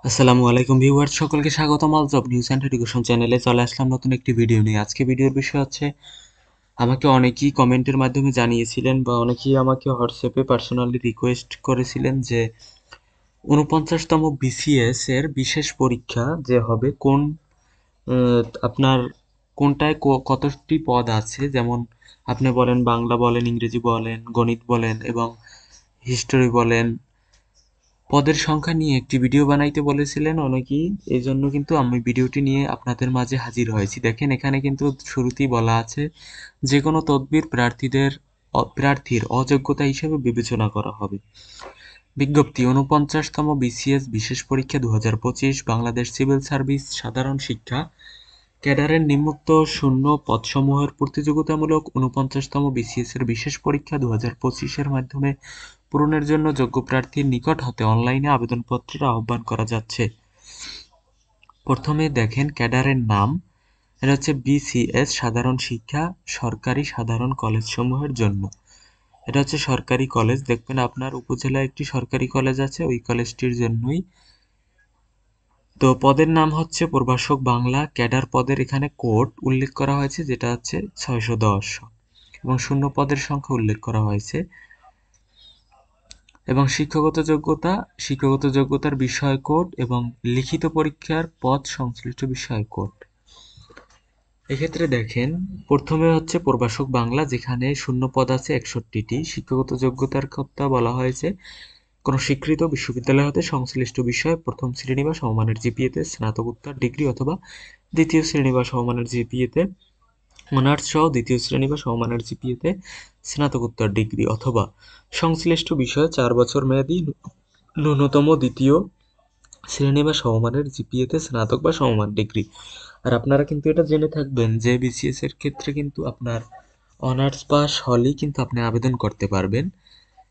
আসসালামু আলাইকুম ভিউয়ার্স, সকলকে স্বাগতম all job news and education চ্যানেলে। চলে আসলাম নতুন একটি ভিডিও নিয়ে। আজকে ভিডিওর বিষয় হচ্ছে, আমাকে অনেকেই কমেন্টের মাধ্যমে জানিয়েছিলেন বা অনেকেই আমাকে হোয়াটসঅ্যাপে পার্সোনালি রিকোয়েস্ট করেছিলেন যে ৪৯তম বিসিএস এর বিশেষ পরীক্ষা যে হবে আপনার কোনটায় কতটি পদ আছে, যেমন আপনি বলেন বাংলা বলেন, ইংরেজি বলেন, গণিত বলেন এবং হিস্টোরি বলেন, পদের সংখ্যা নিয়ে একটি ভিডিও বানাইতে বলেছিলেন অনেকেই। এই জন্য কিন্তু আমি ভিডিওটি নিয়ে আপনাদের মাঝে হাজির হয়েছি। দেখেন, এখানে কিন্তু শুরুতেই বলা আছে, যে কোনো তদবির প্রার্থীর অযোগ্যতা হিসেবে বিবেচনা করা হবে। বিজ্ঞপ্তি: ৪৯তম বিসিএস বিশেষ পরীক্ষা ২০২৫ বাংলাদেশ সিভিল সার্ভিস সাধারণ শিক্ষা ক্যাডারের নিম্নোক্ত শূন্য পদসমূহের প্রতিযোগিতামূলক ৪৯তম বিসিএস এর বিশেষ পরীক্ষা ২০২৫ এর মাধ্যমে পূরণের জন্য যোগ্য প্রার্থীর নিকট হতে অনলাইনে আবেদনপত্রের আহ্বান করা যাচ্ছে। প্রথমে দেখেন ক্যাডারের নাম, এটা হচ্ছে বিসিএস সাধারণ শিক্ষা সরকারি সাধারণ কলেজসমূহের জন্য। এটা হচ্ছে সরকারি কলেজ, দেখবেন আপনার উপজেলায় একটি সরকারি কলেজ আছে, ওই কলেজটির জন্যই। তো পদের নাম হচ্ছে প্রভাষক বাংলা। ক্যাডার পদের এখানে কোড উল্লেখ করা হয়েছে, যেটা হচ্ছে ৬১০ এবং শূন্য পদের সংখ্যা উল্লেখ করা হয়েছে। এবং শিক্ষাগত যোগ্যতার বিষয় কোড এবং লিখিত পরীক্ষার পদ সংশ্লিষ্ট বিষয় কোড। এক্ষেত্রে দেখেন, প্রথমে হচ্ছে প্রভাষক বাংলা, যেখানে শূন্য পদ আছে ৬১টি। শিক্ষাগত যোগ্যতার কথা বলা হয়েছে, কোনো স্বীকৃত বিশ্ববিদ্যালয় হতে সংশ্লিষ্ট বিষয়ে প্রথম শ্রেণী বা সমমানের জিপিএতে স্নাতকোত্তর ডিগ্রি অথবা দ্বিতীয় শ্রেণী বা সমমানের জিপিএতে অনার্স সহ দ্বিতীয় শ্রেণী বা সমমানের জিপিএতে স্নাতকোত্তর ডিগ্রি অথবা সংশ্লিষ্ট বিষয়ে ৪ বছর মেয়াদী ন্যূনতম দ্বিতীয় শ্রেণী বা সমমানের জিপিএতে স্নাতক বা সমমান ডিগ্রি। আর আপনারা কিন্তু এটা জেনে থাকবেন যে বিসিএস এর ক্ষেত্রে কিন্তু আপনার অনার্স পাস হলেই কিন্তু আপনি আবেদন করতে পারবেন।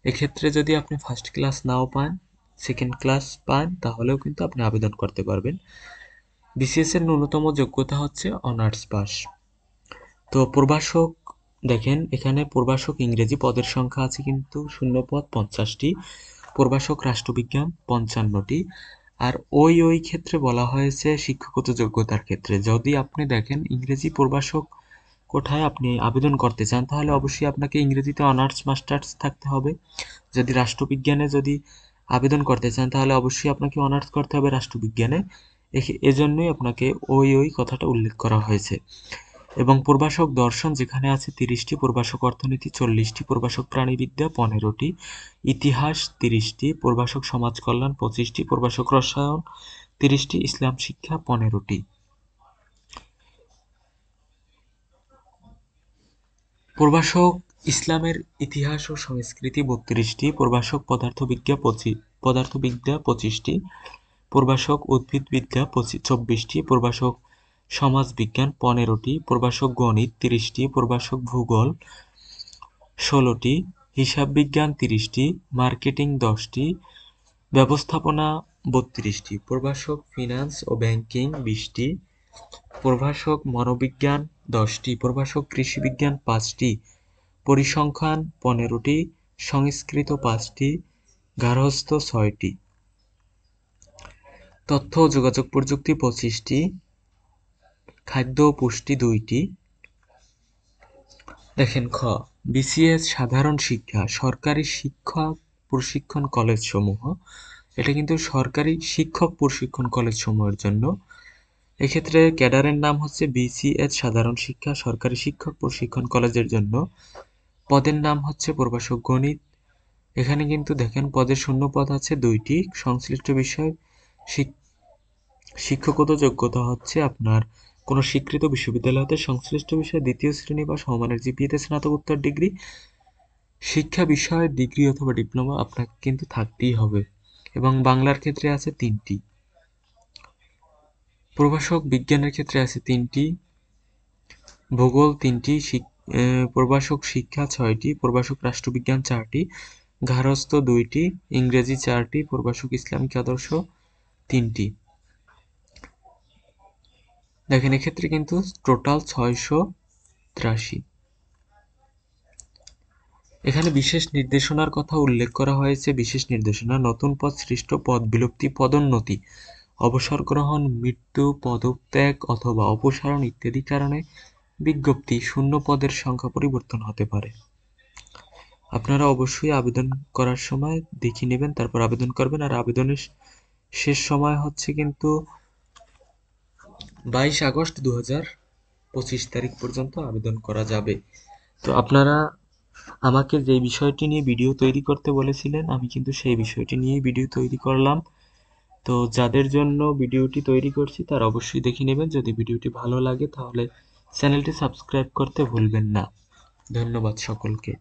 এক্ষেত্রে যদি আপনি ফার্স্ট ক্লাস নাও পান, সেকেন্ড ক্লাস পান, তাহলেও কিন্তু আপনি আবেদন করতে পারবেন। বিসিএস এর ন্যূনতম যোগ্যতা হচ্ছে অনার্স পাস। তো প্রভাষক, দেখেন এখানে প্রভাষক ইংরেজি পদের সংখ্যা আছে কিন্তু শূন্য পদ ৫০টি, প্রভাষক রাষ্ট্রবিজ্ঞান ৫৫টি। আর ওই ক্ষেত্রে বলা হয়েছে শিক্ষাগত যোগ্যতার ক্ষেত্রে, যদি আপনি দেখেন ইংরেজি প্রভাষক কোঠায় আপনি আবেদন করতে চান, তাহলে অবশ্যই আপনাকে ইংরেজিতে অনার্স মাস্টার্স থাকতে হবে। যদি রাষ্ট্রবিজ্ঞানে আবেদন করতে চান, তাহলে অবশ্যই আপনাকে অনার্স করতে হবে রাষ্ট্রবিজ্ঞানে। এজন্যই আপনাকে ওই কথাটা উল্লেখ করা হয়েছে। এবং প্রভাষক দর্শন যেখানে আছে ৩০টি, প্রভাষক অর্থনীতি ৪০টি, প্রভাষক প্রাণীবিদ্যা ১৫টি, ইতিহাস ৩০টি, প্রভাষক সমাজ কল্যাণ ২৫টি, প্রভাষক রসায়ন ৩০টি, ইসলাম শিক্ষা ১৫টি। প্রভাষক ইসলামের ইতিহাস ও সংস্কৃতি ৩২টি, প্রভাষক পদার্থবিদ্যা ২৫টি, প্রভাষক উদ্ভিদবিদ্যা ২৪টি, প্রভাষক সমাজবিজ্ঞান ১৫টি, প্রভাষক গণিত ৩০টি, প্রভাষক ভূগোল ১৬টি, হিসাব বিজ্ঞান ৩০টি, মার্কেটিং ১০টি, ব্যবস্থাপনা ৩২টি, প্রভাষক ফিন্যান্স ও ব্যাংকিং ২০টি, প্রভাষক মনোবিজ্ঞান ১০টি, প্রভাষক কৃষিবিজ্ঞান ৫টি, পরিসংখ্যান ১৫টি, সংস্কৃত ৫টি, গার্হস্থ্য ৬টি, তথ্য ও যোগাযোগ প্রযুক্তি ২৫টি, খাদ্য ও পুষ্টি ২টি। দেখেন খ, বিসিএস সাধারণ শিক্ষা সরকারি শিক্ষক প্রশিক্ষণ কলেজ সমূহ, এটা কিন্তু সরকারি শিক্ষক প্রশিক্ষণ কলেজ সমূহের জন্য। এক্ষেত্রে ক্যাডারের নাম হচ্ছে বিসিএস সাধারণ শিক্ষা সরকারি শিক্ষক প্রশিক্ষণ কলেজের জন্য। পদের নাম হচ্ছে প্রভাষক গণিত। এখানে কিন্তু দেখেন পদের শূন্য পদ আছে ২টি। সংশ্লিষ্ট বিষয় শিক্ষাগত যোগ্যতা হচ্ছে আপনার কোনো স্বীকৃত বিশ্ববিদ্যালয় হতে সংশ্লিষ্ট বিষয়ে দ্বিতীয় শ্রেণী বা সমমানের জিপিএতে স্নাতকোত্তর ডিগ্রি, শিক্ষা বিষয়ে ডিগ্রি অথবা ডিপ্লোমা আপনাকে কিন্তু থাকতেই হবে। এবং বাংলার ক্ষেত্রে আছে ৩টি, প্রভাষক বিজ্ঞানের ক্ষেত্রে আছে ৩টি, ভূগোল ৩টি, প্রভাষক শিক্ষা ৬টি, প্রভাষক রাষ্ট্রবিজ্ঞান ৪টি, গার্হস্থ্য ২টি, ইংরেজি ৪টি, প্রভাষক ইসলামিক আদর্শ ৩টি। দেখেন এক্ষেত্রে কিন্তু টোটাল ৬৮৩। এখানে বিশেষ নির্দেশনার কথা উল্লেখ করা হয়েছে। বিশেষ নির্দেশনা: নতুন পদ সৃষ্ট, পদ বিলুপ্তি, পদোন্নতি অবসর গ্রহণ, মৃত্যু, পদত্যাগ অথবা অপসারণ ইত্যাদি কারণে বিজ্ঞপ্তি শূন্য পদের সংখ্যা পরিবর্তন হতে পারে। আপনারা অবশ্যই আবেদন করার সময় দেখে নেবেন, তারপর আবেদন করবেন। আর আবেদনের শেষ সময় হচ্ছে কিন্তু 22 আগস্ট 2025 তারিখ পর্যন্ত আবেদন করা যাবে। তো আপনারা আমাকে যে বিষয়টি নিয়ে ভিডিও তৈরি করতে বলেছিলেন, আমি কিন্তু সেই বিষয়টি নিয়েই ভিডিও তৈরি করলাম। তো যাদের জন্য ভিডিওটি তৈরি করছি তারা অবশ্যই দেখে নেবেন। যদি ভিডিওটি ভালো লাগে তাহলে চ্যানেলটি সাবস্ক্রাইব করতে ভুলবেন না। ধন্যবাদ সকলকে।